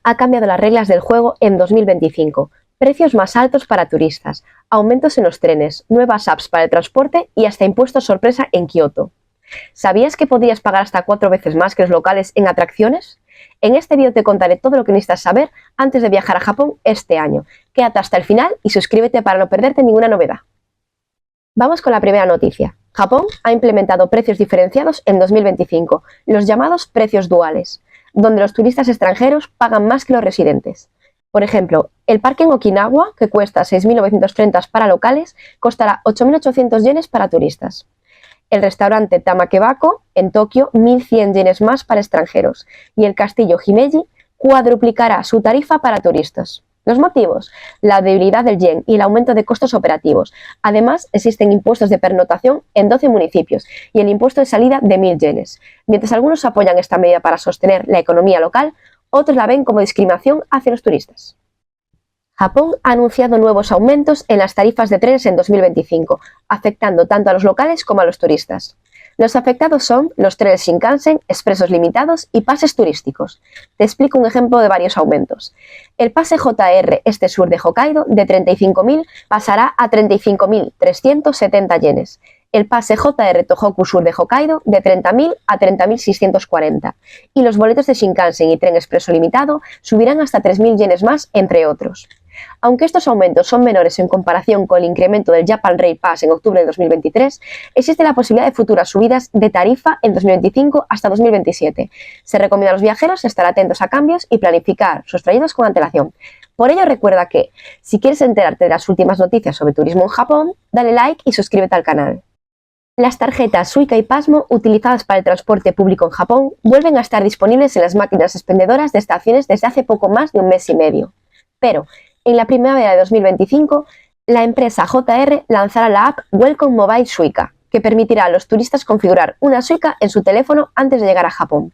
ha cambiado las reglas del juego en 2025. Precios más altos para turistas, aumentos en los trenes, nuevas apps para el transporte y hasta impuestos sorpresa en Kioto. ¿Sabías que podías pagar hasta 4 veces más que los locales en atracciones? En este vídeo te contaré todo lo que necesitas saber antes de viajar a Japón este año. Quédate hasta el final y suscríbete para no perderte ninguna novedad. Vamos con la primera noticia. Japón ha implementado precios diferenciados en 2025, los llamados precios duales, donde los turistas extranjeros pagan más que los residentes. Por ejemplo, el parque en Okinawa, que cuesta 6.930 para locales, costará 8.800 yenes para turistas. El restaurante Tamakebako, en Tokio, 1.100 yenes más para extranjeros. Y el castillo Himeji cuadruplicará su tarifa para turistas. ¿Los motivos? La debilidad del yen y el aumento de costos operativos. Además, existen impuestos de pernotación en 12 municipios y el impuesto de salida de 1.000 yenes. Mientras algunos apoyan esta medida para sostener la economía local, otros la ven como discriminación hacia los turistas. Japón ha anunciado nuevos aumentos en las tarifas de trenes en 2025, afectando tanto a los locales como a los turistas. Los afectados son los trenes Shinkansen, expresos limitados y pases turísticos. Te explico un ejemplo de varios aumentos. El pase JR Este-Sur de Hokkaido de 35.000 pasará a 35.370 yenes. El pase JR Tohoku Sur de Hokkaido de 30.000 a 30.640. Y los boletos de Shinkansen y tren expreso limitado subirán hasta 3.000 yenes más, entre otros. Aunque estos aumentos son menores en comparación con el incremento del Japan Rail Pass en octubre de 2023, existe la posibilidad de futuras subidas de tarifa en 2025 hasta 2027. Se recomienda a los viajeros estar atentos a cambios y planificar sus trayectos con antelación. Por ello, recuerda que, si quieres enterarte de las últimas noticias sobre turismo en Japón, dale like y suscríbete al canal. Las tarjetas Suica y Pasmo utilizadas para el transporte público en Japón vuelven a estar disponibles en las máquinas expendedoras de estaciones desde hace poco más de un mes y medio. Pero, en la primavera de 2025, la empresa JR lanzará la app Welcome Mobile Suica, que permitirá a los turistas configurar una Suica en su teléfono antes de llegar a Japón.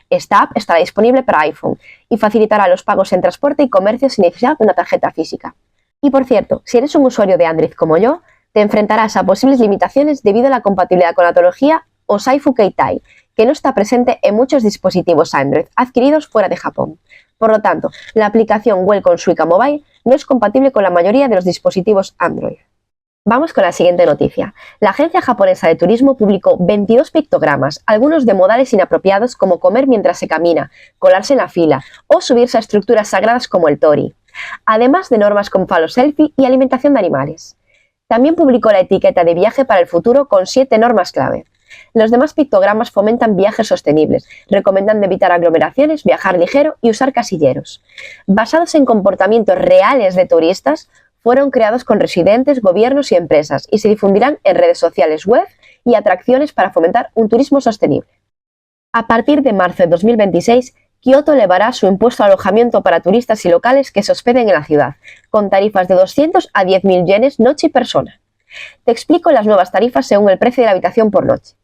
Esta app estará disponible para iPhone y facilitará los pagos en transporte y comercio sin necesidad de una tarjeta física. Y por cierto, si eres un usuario de Android como yo, te enfrentarás a posibles limitaciones debido a la compatibilidad con la tecnología Osaifu Keitai, que no está presente en muchos dispositivos Android adquiridos fuera de Japón. Por lo tanto, la aplicación Welcome Suica Mobile no es compatible con la mayoría de los dispositivos Android. Vamos con la siguiente noticia. La Agencia Japonesa de Turismo publicó 22 pictogramas, algunos de modales inapropiados como comer mientras se camina, colarse en la fila o subirse a estructuras sagradas como el tori, además de normas como falo selfie y alimentación de animales. También publicó la etiqueta de viaje para el futuro con 7 normas clave. Los demás pictogramas fomentan viajes sostenibles, recomiendan evitar aglomeraciones, viajar ligero y usar casilleros. Basados en comportamientos reales de turistas, fueron creados con residentes, gobiernos y empresas y se difundirán en redes sociales, web y atracciones para fomentar un turismo sostenible. A partir de marzo de 2026, Kioto elevará su impuesto al alojamiento para turistas y locales que se hospeden en la ciudad, con tarifas de 200 a 10.000 yenes noche y persona. Te explico las nuevas tarifas según el precio de la habitación por noche.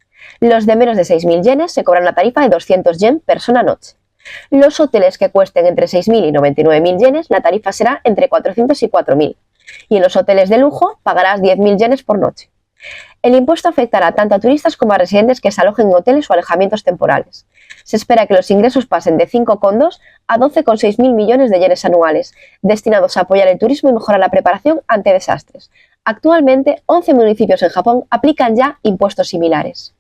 Los de menos de 6.000 yenes se cobran una tarifa de 200 yen persona noche. Los hoteles que cuesten entre 6.000 y 99.000 yenes, la tarifa será entre 400 y 4.000. Y en los hoteles de lujo pagarás 10.000 yenes por noche. El impuesto afectará tanto a turistas como a residentes que se alojen en hoteles o alojamientos temporales. Se espera que los ingresos pasen de 5,2 a 12,6 mil millones de yenes anuales, destinados a apoyar el turismo y mejorar la preparación ante desastres. Actualmente, 11 municipios en Japón aplican ya impuestos similares.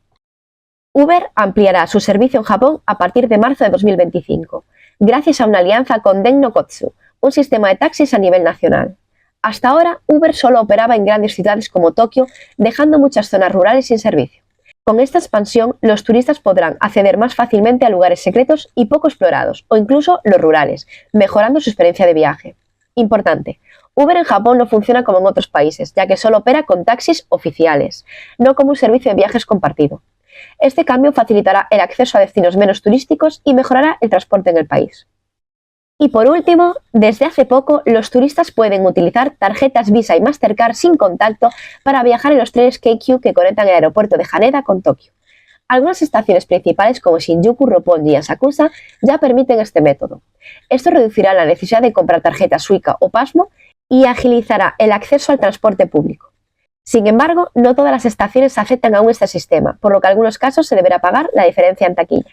Uber ampliará su servicio en Japón a partir de marzo de 2025, gracias a una alianza con Den-no-Kotsu, un sistema de taxis a nivel nacional. Hasta ahora, Uber solo operaba en grandes ciudades como Tokio, dejando muchas zonas rurales sin servicio. Con esta expansión, los turistas podrán acceder más fácilmente a lugares secretos y poco explorados, o incluso los rurales, mejorando su experiencia de viaje. Importante, Uber en Japón no funciona como en otros países, ya que solo opera con taxis oficiales, no como un servicio de viajes compartido. Este cambio facilitará el acceso a destinos menos turísticos y mejorará el transporte en el país. Y por último, desde hace poco, los turistas pueden utilizar tarjetas Visa y Mastercard sin contacto para viajar en los trenes Keikyu que conectan el aeropuerto de Haneda con Tokio. Algunas estaciones principales como Shinjuku, Roppongi y Asakusa ya permiten este método. Esto reducirá la necesidad de comprar tarjetas Suica o Pasmo y agilizará el acceso al transporte público. Sin embargo, no todas las estaciones aceptan aún este sistema, por lo que en algunos casos se deberá pagar la diferencia en taquilla.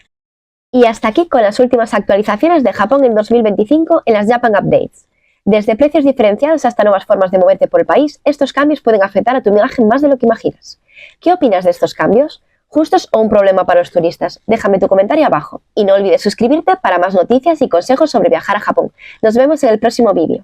Y hasta aquí con las últimas actualizaciones de Japón en 2025 en las Japan Updates. Desde precios diferenciados hasta nuevas formas de moverte por el país, estos cambios pueden afectar a tu imagen más de lo que imaginas. ¿Qué opinas de estos cambios? ¿Justos o un problema para los turistas? Déjame tu comentario abajo. Y no olvides suscribirte para más noticias y consejos sobre viajar a Japón. Nos vemos en el próximo vídeo.